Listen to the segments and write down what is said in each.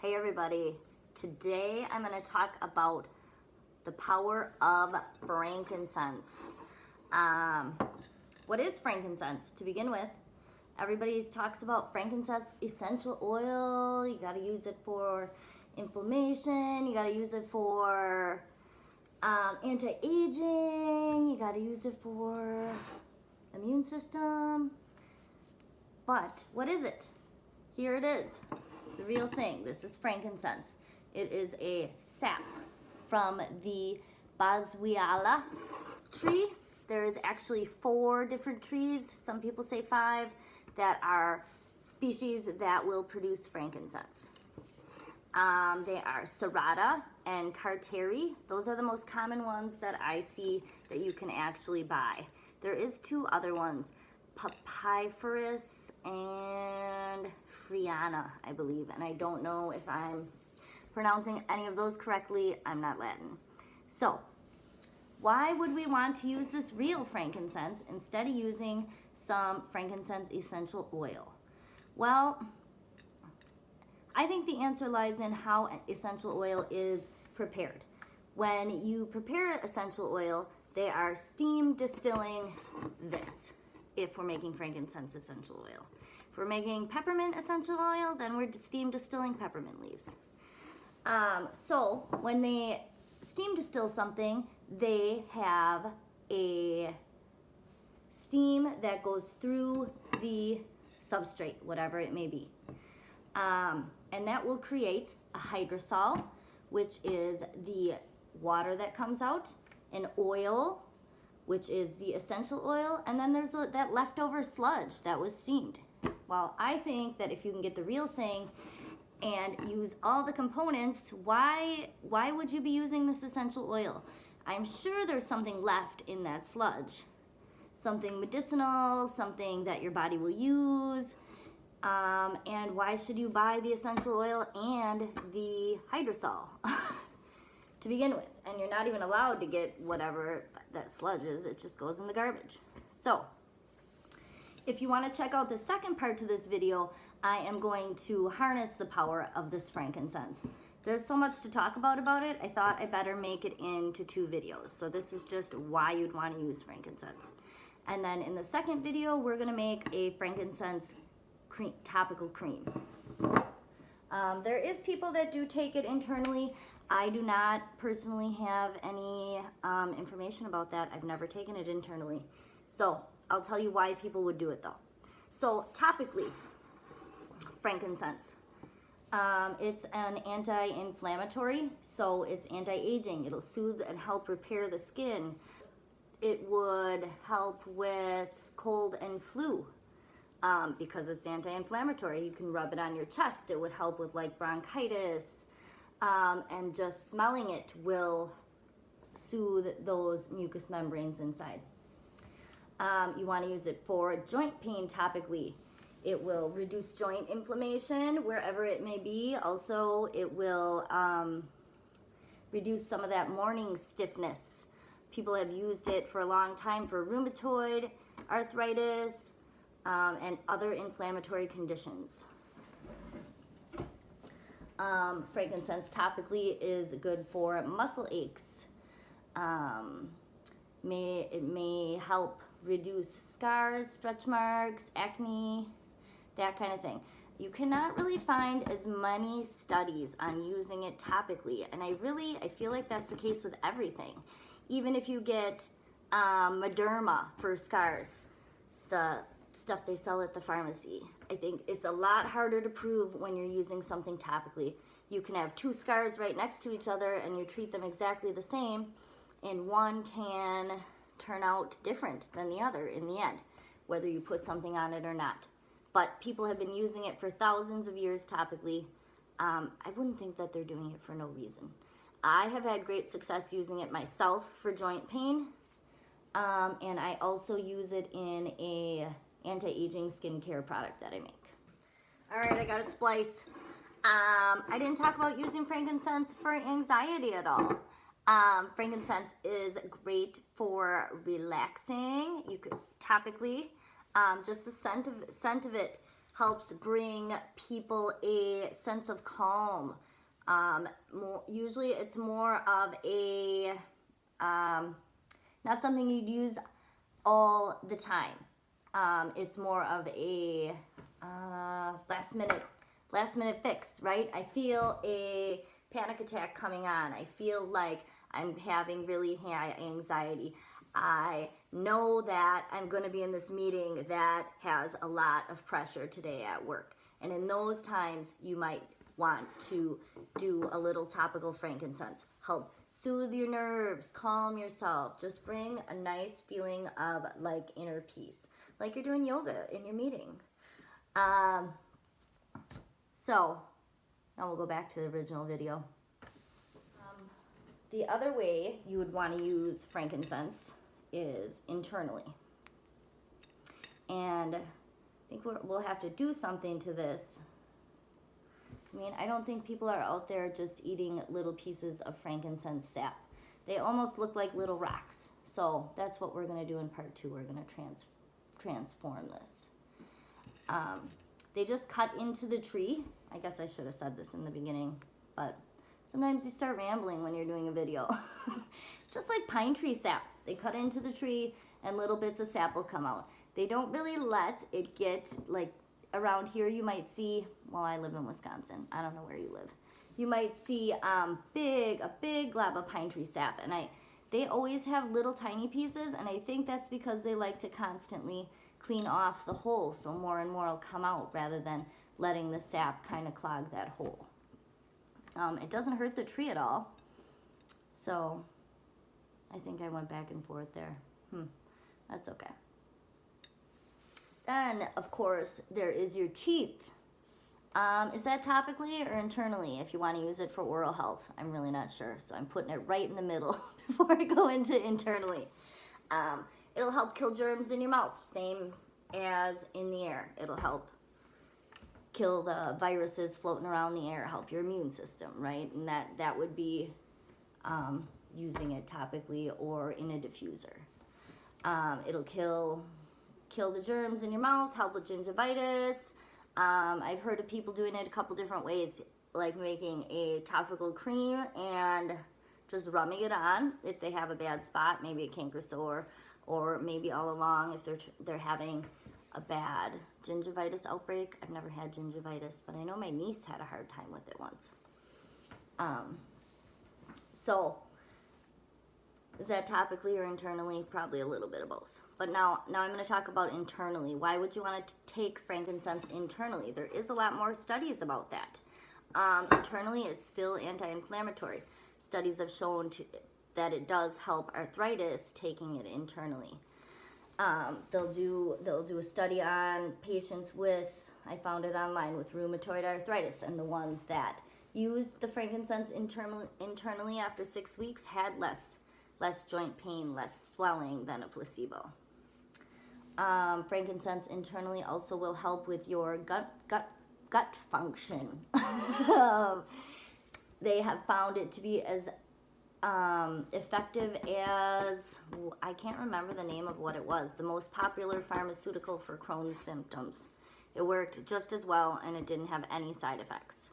Hey everybody, today I'm going to talk about the power of frankincense. What is frankincense? To begin with, everybody talks about frankincense essential oil. You got to use it for inflammation, you got to use it for anti-aging, you got to use it for immune system. But what is it? Here it is. The real thing. This is frankincense. It is a sap from the boswellia tree. There's actually 4 different trees, some people say 5, that are species that will produce frankincense. They are serrata and carteri. Those are the most common ones that I see that you can actually buy. There is 2 other ones, papyrus and Friana, I believe, and I don't know if I'm pronouncing any of those correctly. I'm not Latin. So, why would we want to use this real frankincense instead of using some frankincense essential oil? Well, I think the answer lies in how essential oil is prepared. When you prepare essential oil, they are steam distilling this, if we're making frankincense essential oil. If we're making peppermint essential oil, then we're steam distilling peppermint leaves. So when they steam distill something, they have a steam that goes through the substrate, whatever it may be. And that will create a hydrosol, which is the water that comes out, an oil, which is the essential oil, and then there's that leftover sludge that was steamed. Well, I think that if you can get the real thing and use all the components, why would you be using this essential oil? I'm sure there's something left in that sludge. Something medicinal, something that your body will use. And why should you buy the essential oil and the hydrosol to begin with? And you're not even allowed to get whatever that sludge is, it just goes in the garbage. So, if you want to check out the second part to this video, I am going to harness the power of this frankincense. There's so much to talk about it, I thought I better make it into 2 videos. So this is just why you'd want to use frankincense. And then in the second video, we're going to make a frankincense cream, topical cream. There is people that do take it internally. I do not personally have any information about that. I've never taken it internally. So I'll tell you why people would do it though. So topically, frankincense. It's an anti-inflammatory, so it's anti-aging. It'll soothe and help repair the skin. It would help with cold and flu because it's anti-inflammatory. You can rub it on your chest. It would help with like bronchitis, and just smelling it will soothe those mucous membranes inside. You want to use it for joint pain topically. It will reduce joint inflammation wherever it may be. Also, it will reduce some of that morning stiffness. People have used it for a long time for rheumatoid, arthritis, and other inflammatory conditions. Frankincense topically is good for muscle aches. It may help reduce scars, stretch marks, acne, that kind of thing. You cannot really find as many studies on using it topically, and I feel like that's the case with everything. Even if you get Mederma for scars, the stuff they sell at the pharmacy, I think it's a lot harder to prove when you're using something topically. You can have 2 scars right next to each other and you treat them exactly the same, and one can turn out different than the other in the end, whether you put something on it or not. But people have been using it for thousands of years topically. I wouldn't think that they're doing it for no reason. I have had great success using it myself for joint pain, and I also use it in a anti-aging skincare product that I make. All right, I got a splice. I didn't talk about using frankincense for anxiety at all. Frankincense is great for relaxing. You could topically, just the scent of it helps bring people a sense of calm. Usually it's more of a, not something you'd use all the time. It's more of a last minute fix, right? I feel a panic attack coming on. I feel like I'm having really high anxiety. I know that I'm going to be in this meeting that has a lot of pressure today at work. And in those times, you might want to do a little topical frankincense. Help soothe your nerves, calm yourself. Just bring a nice feeling of like inner peace, like you're doing yoga in your meeting. So now we'll go back to the original video. The other way you would want to use frankincense is internally. And I think we'll have to do something to this. I mean, I don't think people are out there just eating little pieces of frankincense sap. They almost look like little rocks. So that's what we're going to do in part 2. We're going to transform this. They just cut into the tree. I guess I should have said this in the beginning, but sometimes you start rambling when you're doing a video. It's just like pine tree sap. They cut into the tree and little bits of sap will come out. They don't really let it get, like around here you might see, well, I live in Wisconsin. I don't know where you live. You might see a big glob of pine tree sap, and they always have little tiny pieces, and I think that's because they like to constantly clean off the hole so more and more will come out rather than letting the sap kind of clog that hole. It doesn't hurt the tree at all. So I think I went back and forth there. That's okay. Then, of course, there is your teeth. Is that topically or internally if you want to use it for oral health? I'm really not sure. So I'm putting it right in the middle before I go into internally. It'll help kill germs in your mouth, same as in the air. It'll help kill the viruses floating around the air, help your immune system, right? And that would be using it topically or in a diffuser. It'll kill the germs in your mouth, help with gingivitis. I've heard of people doing it a couple different ways, like making a topical cream and just rubbing it on if they have a bad spot, maybe a canker sore, or maybe all along if they're having a bad gingivitis outbreak. I've never had gingivitis, but I know my niece had a hard time with it once. So is that topically or internally? Probably a little bit of both. But now I'm going to talk about internally. Why would you want to take frankincense internally? There is a lot more studies about that. Internally, it's still anti-inflammatory. Studies have shown that it does help arthritis taking it internally. They'll do a study on patients with, I found it online, with rheumatoid arthritis, and the ones that used the frankincense internally after 6 weeks had less joint pain, less swelling than a placebo. Frankincense internally also will help with your gut function. They have found it to be as effective as, I can't remember the name of what it was, the most popular pharmaceutical for Crohn's symptoms. It worked just as well and it didn't have any side effects.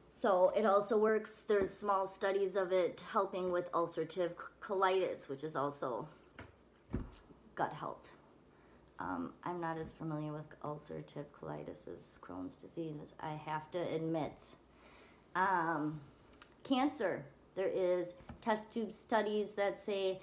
So it also works, there's small studies of it helping with ulcerative colitis, which is also gut health. I'm not as familiar with ulcerative colitis as Crohn's disease, I have to admit. Cancer. There is test tube studies that say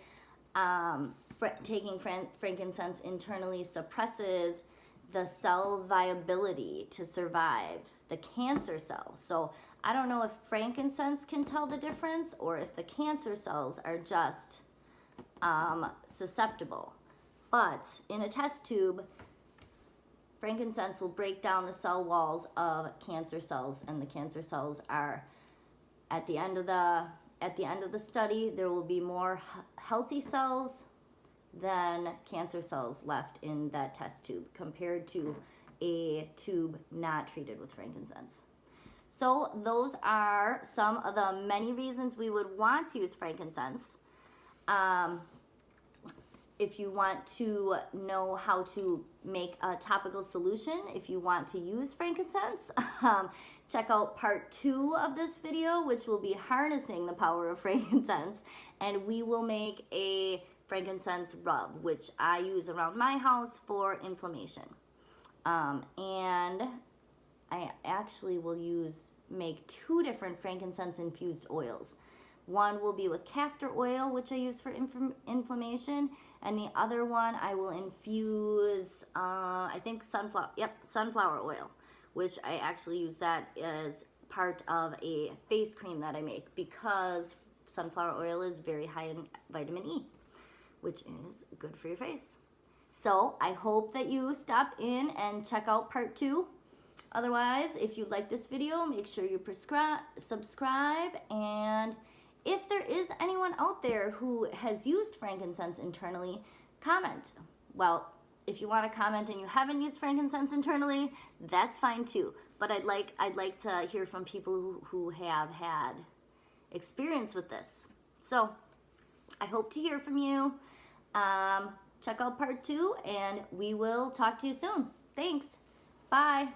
taking frankincense internally suppresses the cell viability to survive the cancer cell. So I don't know if frankincense can tell the difference or if the cancer cells are just susceptible. But in a test tube, frankincense will break down the cell walls of cancer cells, and the cancer cells are at the end of the study, there will be more healthy cells than cancer cells left in that test tube compared to a tube not treated with frankincense. So those are some of the many reasons we would want to use frankincense. if you want to know how to make a topical solution, if you want to use frankincense, check out part 2 of this video, which will be harnessing the power of frankincense, and we will make a frankincense rub, which I use around my house for inflammation. And I actually will make 2 different frankincense infused oils. One will be with castor oil, which I use for inflammation, and the other one I will infuse, I think sunflower oil, which I actually use that as part of a face cream that I make, because sunflower oil is very high in vitamin E, which is good for your face. So I hope that you stop in and check out part 2. Otherwise, if you like this video, make sure you subscribe, and if there is anyone out there who has used frankincense internally, comment. Well, if you want to comment and you haven't used frankincense internally, that's fine too. But I'd like to hear from people who have had experience with this. So I hope to hear from you. Check out part 2, and we will talk to you soon. Thanks. Bye.